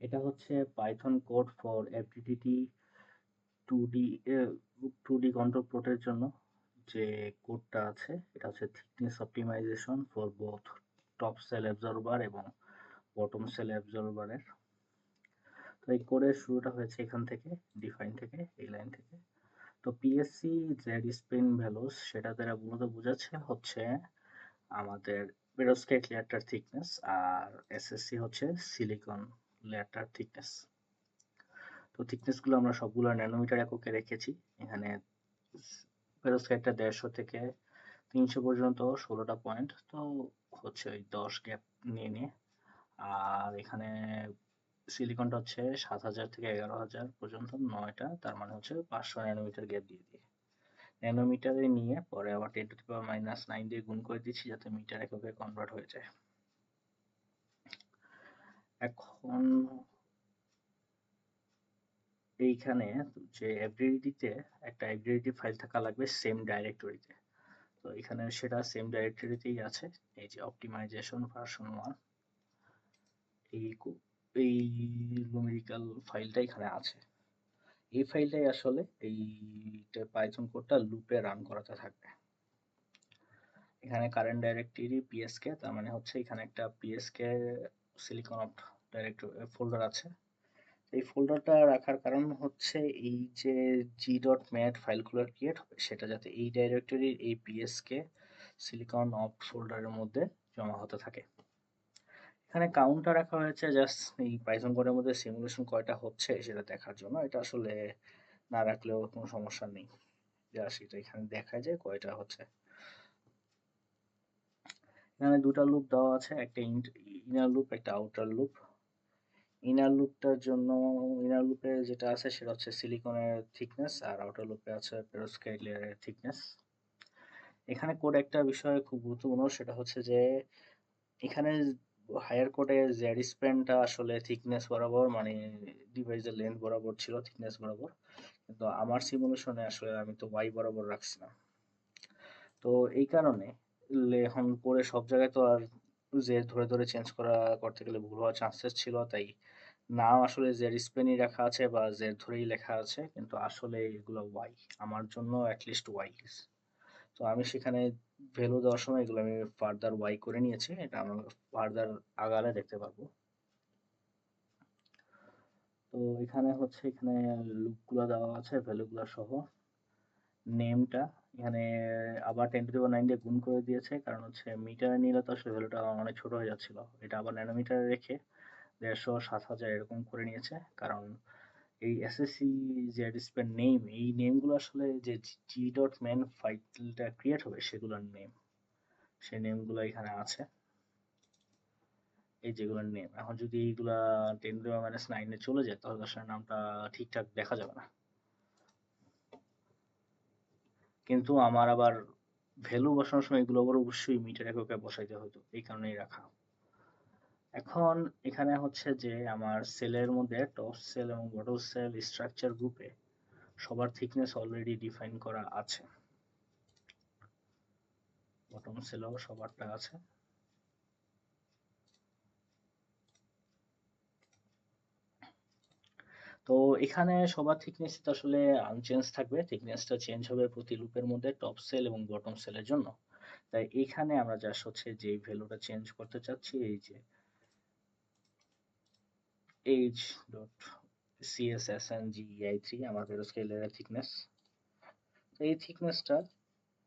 এটা হচ্ছে python code for FDDT 2D 2D control প্লটের জন্য যে কোডটা আছে এটা হচ্ছে thickness optimization for both top cell absorber এবং বটম সেল অ্যাবজর্বারের। তো এই কোডের শুরুটা হয়েছে এখান থেকে, ডিফাইন থেকে, এই লাইন থেকে। তো পিএসসি জেড স্প্রিং ভ্যালুস সেটা দ্বারা মূলত বোঝাচ্ছে হচ্ছে আমাদের পেরোস্কেট লেয়ারটার থিকনেস, আর এসএসসি হচ্ছে সিলিকন লেয়ারটার থিকনেস। তো থিকনেসগুলো আমরা সবগুলো ন্যানোমিটার এককে রেখেছি। এখানে পেরোস্কেটটা 150 থেকে 300 পর্যন্ত 16টা পয়েন্ট, তো হচ্ছে ওই 10 গ্যাপ নিয়ে নিয়ে। আর এখানে সিলিকনটা হচ্ছে 7000 থেকে 11000 পর্যন্ত 9টা, তার মানে হচ্ছে 500 ন্যানোমিটার গ্যাপ দিয়ে দিয়ে ন্যানোমিটারে নিয়ে পরে আবার 10⁻⁹ দিয়ে গুণ করে দিচ্ছি যাতে মিটার এককে কনভার্ট হয়ে যায়। এখন এইখানে যে এফডিডিতে একটা এফডিডি ফাইল থাকা লাগবে সেম ডাইরেক্টরিতে। তো এখানে সেটা সেম ডাইরেক্টরিতেই আছে। এই যে অপটিমাইজেশন ভার্সন 1, এই এই নুমেরিক্যাল ফাইলটা এখানে আছে। এই ফাইলটাই আসলে এইটা পাইথন কোডটা লুপে রান করাতে থাকবে। এখানে কারেন্ট ডাইরেক্টরি পিএসকে, তার মানে হচ্ছে এখানে একটা পিএসকে সিলিকন অফ ডাইরেক্টরি ফোল্ডার আছে। এই ফোল্ডারটা রাখার কারণ হচ্ছে এই যে g.mat ফাইলগুলো ক্রিয়েট হবে সেটা যাতে এই ডাইরেক্টরির এই পিএসকে সিলিকন অফ ফোল্ডারের মধ্যে জমা হতে থাকে। এখানে কাউন্টার রাখা হয়েছে জাস্ট এই পাইথন কোডের মধ্যে সিমুলেশন কয়টা হচ্ছে সেটা দেখার জন্য। এটা আসলে না রাখলেও কোনো সমস্যা নেই, জাস্ট এটা এখানে দেখা যায় কয়টা হচ্ছে। এখানে দুটা লুপ দেওয়া আছে, একটা ইনার লুপ, একটা আউটার লুপ। ইনার লুপে যেটা আছে সেটা হচ্ছে সিলিকনের থিকনেস, আর আউটার লুপে আছে পেরোস্কেট লেয়ারের থিকনেস। এখানে কোড একটা বিষয় খুব গুরুত্বপূর্ণ, সেটা হচ্ছে যে এখানে হায়ার কোডে জেড স্প্যানটা আসলে থিকনেস বরাবর, মানে ডিভাইসের লেন্থ বরাবর ছিল, থিকনেস বরাবর। কিন্তু আমার সিমুলেশনে আসলে আমি তো ওয়াই বরাবর রাখছিলাম। তো এই কারণে এখন পরে সব জায়গায় তো আর জেড ধরে ধরে চেঞ্জ করতে গেলে ভুল হওয়ার চান্সেস ছিল, তাই নাম আসলে জেড স্পেনই লেখা আছে বা জেড ধরেই লেখা আছে, কিন্তু আসলে এগুলো ওয়াই, আমার জন্য অ্যাটলিস্ট ওয়াই। তো আমি সেখানে ভ্যালু দেওয়ার সময় এগুলো আমি ফার্দার ওয়াই করে নিয়েছি, এটা আমরা ফার্দার আগালে দেখতে পারবো। তো এখানে হচ্ছে এখানে লুপগুলো দেওয়া আছে ভ্যালুগুলো সহ। নেমটা এখানে আবার 10⁹ দিয়ে গুণ করে দিয়েছে, কারণ হচ্ছে মিটারে নিলে তো আসলে ভ্যালুটা অনেক ছোট হয়ে যাচ্ছিল। এটা আবার ন্যানোমিটারে রেখে 150, 7000 এরকম করে নিয়েছে, কারণ এই এসএসসি জেড স্পেন নেম, এই নেমগুলো আসলে যে g.man ফাইলটা ক্রিয়েট হবে সেগুলোর নেম, সেই নেমগুলো এখানে আছে। এই যেগুলোর নেম, এখন যদি এইগুলা 10⁻⁹ চলে যায় তাহলে আসলে নামটা ঠিকঠাক দেখা যাবে না। কিন্তু আমার আবার ভ্যালু বসানোর সময় এগুলো আবার অবশ্যই মিটার এককে বসাইতে হতো, এই কারণেই রাখা। এখন এখানে হচ্ছে যে আমার সেলের মধ্যে টপ সেল এবং বটম সেল স্ট্রাকচার গ্রুপে সবার থিকনেস অলরেডি ডিফাইন করা আছে। বটম সেলও সবারটা আছে। তো এখানে সবার থিকনেস তো আসলে আনচেঞ্জ থাকবে, থিকনেসটা চেঞ্জ হবে প্রতি লুপের মধ্যে টপ সেল এবং বটম সেলের জন্য। তাই এখানে আমরা জাস্ট হচ্ছে যে ভ্যালুটা চেঞ্জ করতে চাচ্ছি, এই যে h.cssngei3 আমার পেরোস্কেলের থিকনেস। এই থিকনেসটা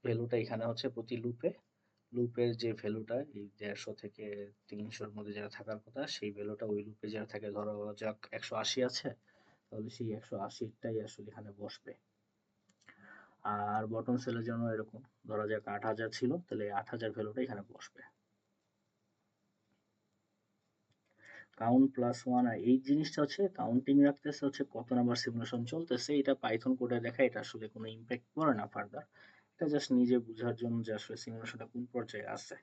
ভ্যালুটা এখানে হচ্ছে প্রতি লুপের যে ভ্যালুটা এই 150 থেকে 300-র মধ্যে যেটা থাকার কথা সেই ভ্যালুটা ওই লুপে যেটা থাকে, ধরো যাক 180 আছে, তাহলে সেই 180টাই আসলে এখানে বসবে। আর বটম সেলের জন্য এরকম, ধরা যাক 8000 ছিল, তাহলে 8000 ভ্যালুটা এখানে বসবে। কাউন্ট প্লাস ওয়ান, আর এই জিনিসটা হচ্ছে কাউন্টিং রাখতেছে হচ্ছে কত নাম্বার সিমুলেশন চলতেছে। এটা পাইথন কোডে দেখা, এটা আসলে কোনো ইম্প্যাক্ট পড়ে না ফার্দার। এটা জাস্ট নিজে বোঝার জন্য যে আসলে সিমুলেশনটা কোন পর্যায়ে আছে।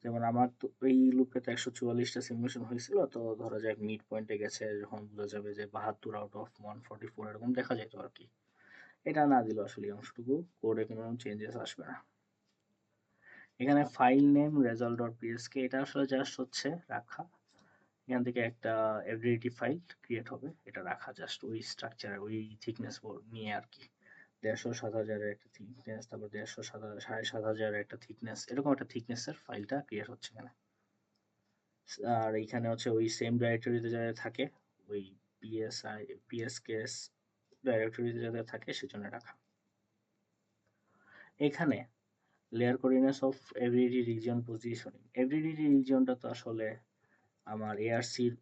যেমন আমার তো এই লুপে তো 144টা সিমুলেশন হয়েছিল, তো ধরা যাক মিড পয়েন্টে গেছে যখন বোঝা যাবে যে 72 আউট অফ 144 এরকম দেখা যেত আর কি। এটা না দিলেও আসলে এই অংশটুকু কোডে কোনো চেঞ্জেস আসবে না। এখানে ফাইল নেম রেজাল্ট ডট পিএসকে, এটা আসলে জাস্ট হচ্ছে রাখা। এখান থেকে একটা এফডিডি ফাইল ক্রিয়েট হবে, এটা রাখা জাস্ট ওই স্ট্রাকচার ওই থিকনেস নিয়ে আর কি। 150-7000 একটা থিকনেস, তারপর 150-7,500 একটা থিকনেস, এরকম একটা থিকনেসের ফাইলটা ক্রিয়েট হচ্ছে এখানে। আর এখানে হচ্ছে ওই সেম ডাইরেক্টরিতে যারা থাকে ওই পিএসকেএস ডাইরেক্টরিতে যারা থাকে সেজন্য রাখা। এখানে লেয়ার কোঅর্ডিনেটস অফ এভরিডি রিজিয়ন পজিশনিং, এভরিডি রিজিয়নটা তো আসলে আমার এআরসির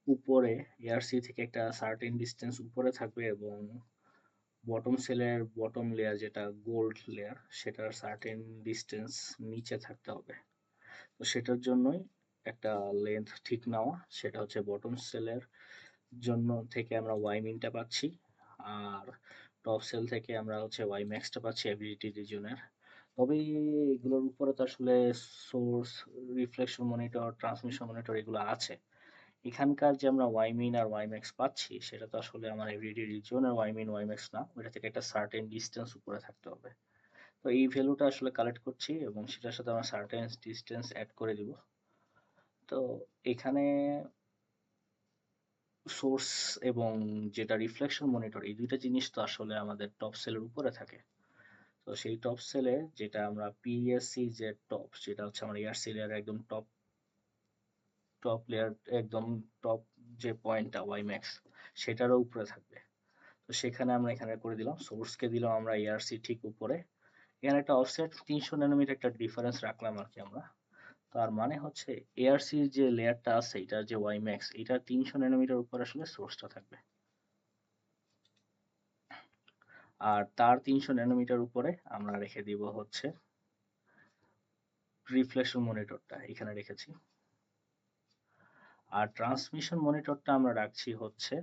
উপরে, এআরসি থেকে একটা সার্টেন ডিস্টেন্স উপরে থাকবে এবং বটম সেলের বটম লেয়ার যেটা গোল্ড লেয়ার সেটার সার্টেন ডিস্টেন্স নিচে থাকতে হবে। তো সেটার জন্যই একটা লেন্থ ঠিক নেওয়া, সেটা হচ্ছে বটম সেলের জন্য থেকে আমরা ওয়াই মিনটা পাচ্ছি, আর টপ সেল থেকে আমরা হচ্ছে ওয়াই ম্যাক্সটা পাচ্ছি এবিলিটি রিজনের। তবে এগুলোর উপরে তো আসলে source, reflection monitor, transmission monitor এগুলো আছে। এখানকার যে আমরা ওয়াই মিন আর ওয়াই ম্যাক্স পাচ্ছি সেটা তো আসলে আমার এভরিডে রিজন আর ওয়াই মিন ওয়াই ম্যাক্স না, ওইটা থেকে একটা সার্টেন ডিস্টেন্স উপরে থাকতে হবে। তো এই ভ্যালুটা আসলে কালেক্ট করছি এবং সেটার সাথে আমরা সার্টেন ডিস্টেন্স অ্যাড করে দিব। তো এখানে সোর্স এবং যেটা রিফ্লেকশন মনিটর এই দুইটা জিনিস তো আসলে আমাদের টপ সেলের উপরে থাকে। তো সেই টপ সেলে যেটা আমরা পিএসসি যে টপ, সেটা হচ্ছে আমার এয়ারসি লেয়ার একদম টপ টপ লেয়ার, একদম টপ যে পয়েন্টটা ওয়াই ম্যাক্স সেটারও উপরে থাকবে। তো সেখানে আমরা এখানে করে দিলাম, সোর্সকে দিলাম আমরা এআরসি ঠিক উপরে। এখানে একটা অফসেট 300 ন্যানোমিটার একটা ডিফারেন্স রাখলাম আর কি আমরা। তার মানে হচ্ছে এআরসির যে লেয়ারটা আছে এটা যে ওয়াই ম্যাক্স, এটা 300 ন্যানোমিটার উপর আসলে সোর্সটা থাকবে, আর তার 300 ন্যানোমিটার উপরে আমরা রেখে দিব হচ্ছে রিফ্লেকশন মনিটরটা, এখানে রেখেছি। আর ট্রান্সমিশন মনিটরটা আমরা রাখছি হচ্ছে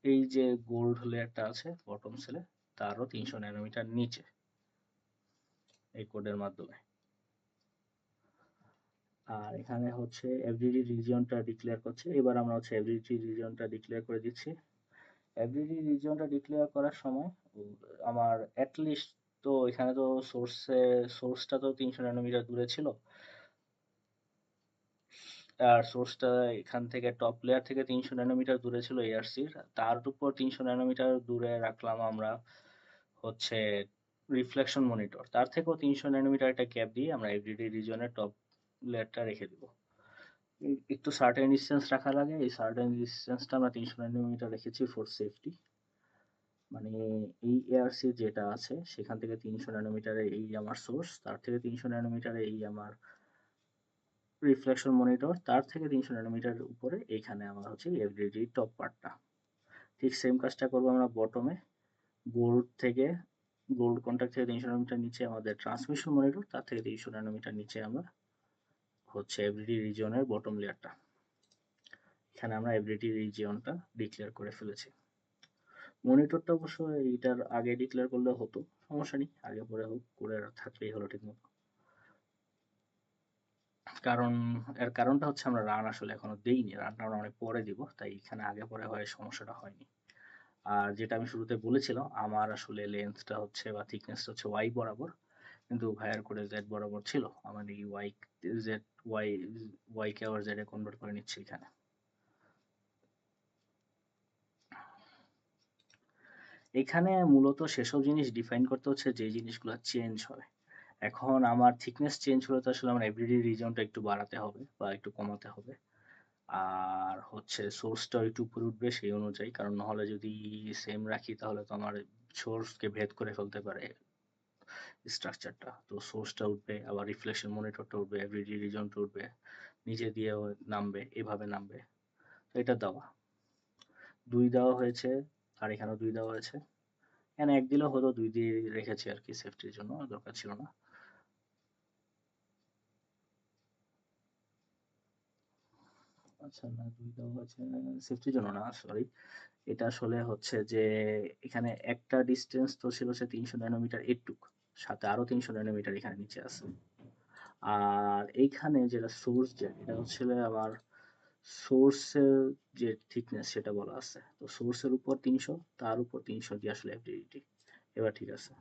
এই যে গোল্ড লেয়ারটা আছে বটম সেলে তারও 300 ন্যানোমিটার নিচে এই কোডের মাধ্যমে। আর এখানে হচ্ছে এভরিডি রিজিয়নটা ডিক্লেয়ার করছে, এবার আমরা হচ্ছে এভরিডি রিজিয়নটা ডিক্লেয়ার করে দিচ্ছি। এভরিডি রিজিয়নটা ডিক্লেয়ার করার সময় আমার অ্যাটলিস্ট, তো এখানে তো সোর্সটা তো 300 ন্যানোমিটার দূরে ছিল, আর সোর্সটা এখান থেকে টপ লেয়ার থেকে 300 ন্যানোমিটার দূরে ছিল এআরসির, তার উপর 300 ন্যানোমিটার দূরে রাখলাম আমরা হচ্ছে রিফ্লেকশন মনিটর, তার থেকেও 300 ন্যানোমিটার একটা গ্যাপ দিয়ে আমরা এভরিডি রিজনের টপ লেয়ারটা রেখে দিব। একটু সার্টেন ডিস্টেন্স রাখা লাগে, এই সার্টেন ডিস্টেন্সটা আমরা 300 ন্যানোমিটার রেখেছি ফর সেফটি। মানে এই এআরসি যেটা আছে সেখান থেকে 300 ন্যানোমিটারে এই আমার সোর্স, তার থেকে 300 ন্যানোমিটারে এই আমার রিফ্লেকশন মনিটর, তার থেকে 300 ন্যানোমিটার উপরে এইখানে আমার হচ্ছে এলইডি টপ পার্টটা। ঠিক সেম কাজটা করবো আমরা বটমে, গোল্ড কন্ট্যাক্ট থেকে 300 ন্যানোমিটার নিচে আমাদের ট্রান্সমিশন মনিটর, তার থেকে 300 ন্যানোমিটার নিচে আমরা হচ্ছে এভরিডি রিজিয়নের বটম লেয়ারটা। এখানে আমরা এভরিডি রিজিয়নটা ডিক্লেয়ার করে ফেলেছি। মনিটরটা অবশ্য এইটার আগে ডিক্লেয়ার করলে হতো, সমস্যা নেই, আগে পরে হোক, করে থাকলেই হলো ঠিক মতো। কারণ এর কারণটা হচ্ছে আমরা রান আসলে এখনো দেইনি, রানটা আমরা অনেক পরে দিব, তাই এখানে আগে পরে হয় সমস্যাটা হয়নি। আর যেটা আমি শুরুতে বলেছিলাম আমার আসলে লেন্থটা হচ্ছে বা থিকনেসটা হচ্ছে ওয়াই বরাবর, কিন্তু ভাইয়ার করে জেড বরাবর ছিল, আমার এই জেড ওয়াই ওয়াইকে আবার জেডে কনভার্ট করে নিচ্ছি এখানে। এখানে মূলত সেসব জিনিস ডিফাইন করতে হচ্ছে যে জিনিসগুলো চেঞ্জ হয়। এখন আমার থিকনেস চেঞ্জ হলে তো আসলে আমার এভরিডে রিজনটা একটু বাড়াতে হবে বা একটু কমাতে হবে, আর হচ্ছে সোর্সটাও একটু উপরে উঠবে সেই অনুযায়ী, কারণ নাহলে যদি সেম রাখি তাহলে তো আমার সোর্সকে ভেদ করে ফেলতে পারে স্ট্রাকচারটা। তো সোর্সটা উঠবে, আবার রিফ্লেকশন মনিটরটা উঠবে, এভরিডে রিজনটা উঠবে, নিচে দিয়েও নামবে, এভাবে নামবে। তো এটা দেওয়া 2 দেওয়া হয়েছে, আর এখানেও 2 দেওয়া হয়েছে। এখানে 1 দিলেও হতো, 2 দিয়ে রেখেছি আর কি, সেফটির জন্য, দরকার ছিল না। আচ্ছা না, 2 দেওয়া হয়েছে সেফটির জন্য না, সরি। এটা আসলে হচ্ছে যে এখানে একটা ডিস্টেন্স তো ছিল হচ্ছে 300 ন্যানোমিটার এইটুক, সাথে আরো 300 ন্যানোমিটার এখানে নিচে আছে। আর এইখানে যেটা সোর্স জেট, এটা হচ্ছে আমার সোর্সের যে থিকনেস সেটা বলা আছে, তো সোর্সের উপর 300, তার উপর 300 দিয়ে আসলে এফডিডি। এবার ঠিক আছে,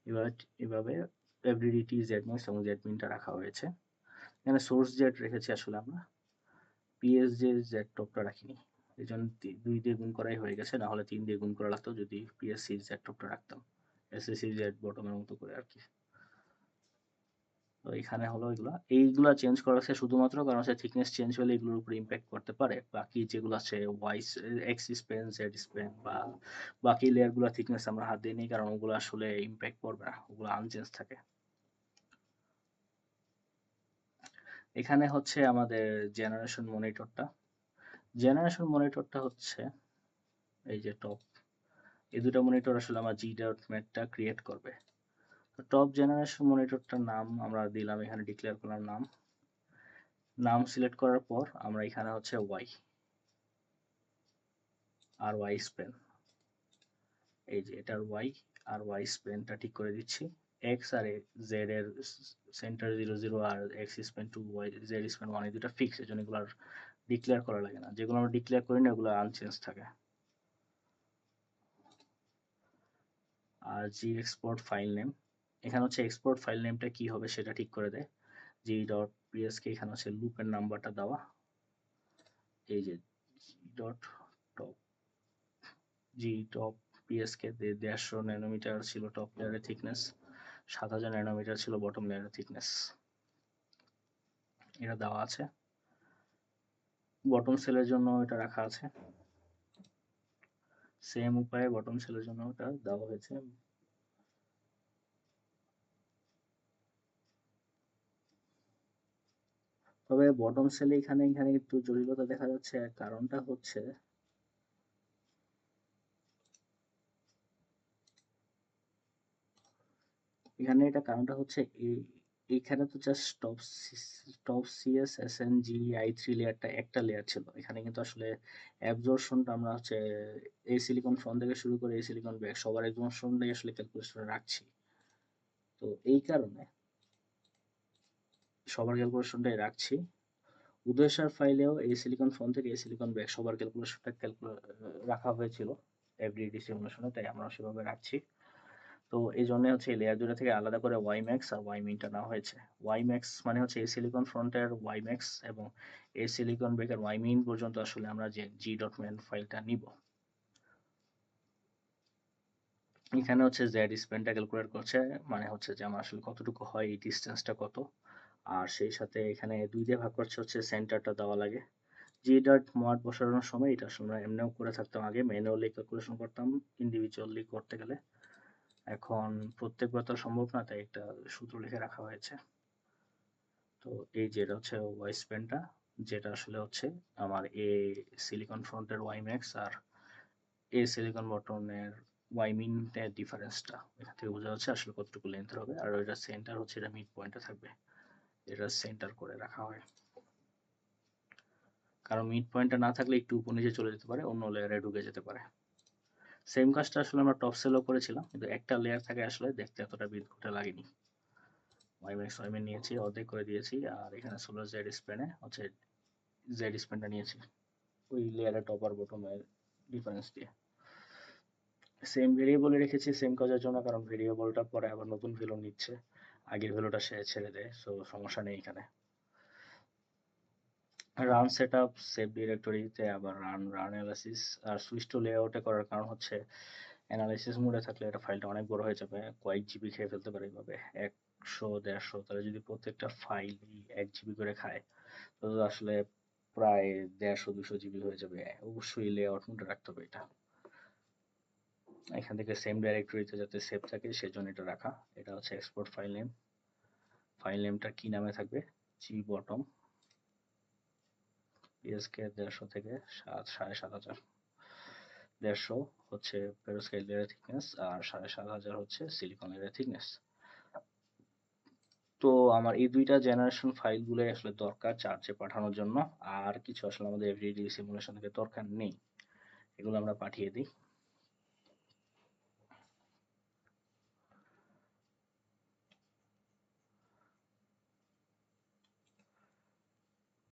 এবার এভাবে এফডিডিটি জেডমিক্স এবং জেডমিনটা রাখা হয়েছে। এখানে সোর্স জেড রেখেছি আসলে আমরা, পিএসজে জেড টপটা রাখিনি, এই জন্য 2 দিয়ে গুণ করাই হয়ে গেছে, না হলে 3 দিয়ে গুণ করা লাগতো যদি পিএসসি জেড টপটা রাখতাম, এসএসসি জেড বটমের মতো করে আর কি। তো এখানে হলো এইগুলা চেঞ্জ করা হচ্ছে শুধুমাত্র কারণ হচ্ছে থিকনেস চেঞ্জ হলে এগুলোর উপর ইম্প্যাক্ট করতে পারে। বাকি যেগুলো আছে Y X spin Z spin বা বাকি লেয়ারগুলো থিকনেস আমরা হাত দিয়ে নিই, কারণ ওগুলো আসলে ইম্প্যাক্ট করবে না, ওগুলো আনচেঞ্জ থাকে। এখানে হচ্ছে আমাদের জেনারেশন মনিটরটা হচ্ছে এই যে টপ, এই দুটো মনিটর আসলে আমার জি.ম্যাটটা ক্রিয়েট করবে। টপ জেনারেশন মনিটরটার নাম আমরা দিলাম, এখানে ডিক্লেয়ার করলাম নাম সিলেক্ট করার পর আমরা এখানে হচ্ছে ওয়াই আর ওয়াই স্পেন, এই যে এটার ওয়াই স্পেনটা ঠিক করে দিচ্ছি। এক্স আর জেড এর সেন্টার 0 0 আর X span 2 Y Z span 1 এই দুটো ফিক্স, এই জন্য এগুলো আর ডিক্লেয়ার করা লাগে না, যেগুলো আমরা ডিক্লেয়ার করি না ওগুলো আনচেঞ্জ থাকে। আর জি এক্সপোর্ট ফাইল নেম, এখানে হচ্ছে এক্সপোর্ট ফাইল নেমটা কি হবে সেটা ঠিক করে দেয়। জি ডট পিএসকে এখানে হচ্ছে লুপের নাম্বারটা দেওয়া, এই যে জি ডট টপ জি টপ পিএসকে 150 ন্যানোমিটার ছিল টপ লেয়ারের থিকনেস, 7000 ন্যানোমিটার ছিল বটম লেয়ারের থিকনেস, এটা দেওয়া আছে। বটম সেলের জন্য এটা রাখা আছে, সেম উপায়ে বটম সেলের জন্য এটা দেওয়া হয়েছে। তবে বটম সেলে এখানে একটু জটিলতা দেখা যাচ্ছে, কারণটা হচ্ছে এখানে এটা কারণটা হচ্ছে এখানে তো জাস্ট টপ সিএস এসএনজি আই3 লেয়ারটা একটা লেয়ার ছিল, এখানে কিন্তু আসলে অ্যাবজর্পশনটা আমরা হচ্ছে এই সিলিকন ফ্রন্ট থেকে শুরু করে এই সিলিকন ব্যাক সবার অ্যাবজর্পশনটাই আসলে ক্যালকুলেশনে রাখছি। তো এই কারণে সবার ক্যালকুলেশনটাই রাখছি। উদয় স্যার ফাইলেও এই সিলিকন ফ্রন্ট থেকে এই সিলিকন ব্যাক সবার ক্যালকুলেশনটা রাখা হয়েছিল এফডিডি সিমুলেশনে, তাই আমরা সেভাবে রাখছি। তো এই জন্য হচ্ছে লেয়ার দুটো থেকে আলাদা করে ওয়াই ম্যাক্স আর ওয়াই মিনটা নেওয়া হয়েছে। ওয়াই ম্যাক্স মানে হচ্ছে এই সিলিকন ফ্রন্টের ওয়াই ম্যাক্স এবং এই সিলিকন ব্রেকের ওয়াই মিন পর্যন্ত আসলে আমরা যে জি ডট ম্যান ফাইলটা নিব। এখানে হচ্ছে জেড স্পেনটা ক্যালকুলেট করছে, মানে হচ্ছে যে আমার আসলে কতটুকু হয়, এই ডিস্টেন্সটা কত, আর সেই সাথে এখানে 2 দিয়ে ভাগ করছে হচ্ছে সেন্টারটা দেওয়া লাগে। জি ডট মড বসানোর সময় এটা আসলে আমরা এমনিও করে থাকতাম, আগে ম্যানুয়ালি ক্যালকুলেশন করতাম ইন্ডিভিজুয়ালি করতে গেলে, এখন প্রত্যেকবার তো সম্ভব না, তাই একটা সূত্র লিখে রাখা হয়েছে। তো এই যেটা হচ্ছে ওয়াই স্পেনটা, যেটা আসলে হচ্ছে আমার এ সিলিকন ফ্রন্টের ওয়াই ম্যাক্স আর এ সিলিকন বটনের ওয়াই মিনের ডিফারেন্সটা এখান থেকে বোঝা যাচ্ছে আসলে কতটুকু লেন্থ হবে। আর ওইটা সেন্টার হচ্ছে, এটা মিড পয়েন্টে থাকবে, এটা সেন্টার করে রাখা হয়, কারণ মিড পয়েন্টটা না থাকলে একটু উপর নিচে চলে যেতে পারে, অন্য লেয়ারে ঢুকে যেতে পারে। সেম কাজটা আসলে আমরা টপ সেলও করেছিলাম, কিন্তু একটা লেয়ার থাকে আসলে দেখতে এতটা বিদঘুটে লাগেনি। ওয়াই ম্যাক্স ওয়াই মিন নিয়েছি, অর্ধেক করে দিয়েছি, আর এখানে সোলার জেড স্পেনে হচ্ছে জেড স্পেনটা নিয়েছি ওই লেয়ারের টপ আর বটমের ডিফারেন্স দিয়ে। সেম ভেরিয়েবলে রেখেছি সেম কাজের জন্য, কারণ ভেরিয়েবলটা পরে আবার নতুন ভ্যালু নিচ্ছে, আগের ভ্যালুটা সে ছেড়ে দেয়, সো সমস্যা নেই এখানে। রান সেট আপ সেভ ডিরেক্টরিতে আবার run analysis R switch to লেআউটে করার কারণ হচ্ছে অ্যানালাইসিস মোডে থাকলে এটা ফাইলটা অনেক বড় হয়ে যাবে, কয়েক জিবি খেয়ে ফেলতে পারে এইভাবে, 100 150, তাহলে যদি প্রত্যেকটা ফাইল 1 জিবি করে খায় তো আসলে প্রায় 150 200 জিবি হয়ে যাবে। অবশ্যই লেআউট মোডে রাখতে হবে এটা, এখান থেকে সেম ডাইরেক্টরিতে যাতে সেভ থাকে সেজন্য এটা রাখা। এটা হচ্ছে এক্সপোর্ট ফাইল নেম, ফাইল নেমটা কি নামে থাকবে, জি বটম পিএসকে 150 থেকে 7500, 150 হচ্ছে পেরোস্কাইট লেয়ারের থিকনেস আর 7500 হচ্ছে সিলিকন লেয়ারের থিকনেস। তো আমার এই দুইটা জেনারেশন ফাইলগুলোই আসলে দরকার চার্জে পাঠানোর জন্য, আর কিছু আসলে আমাদের এভরিডে সিমুলেশন থেকে দরকার নেই, এগুলো আমরা পাঠিয়ে দিই।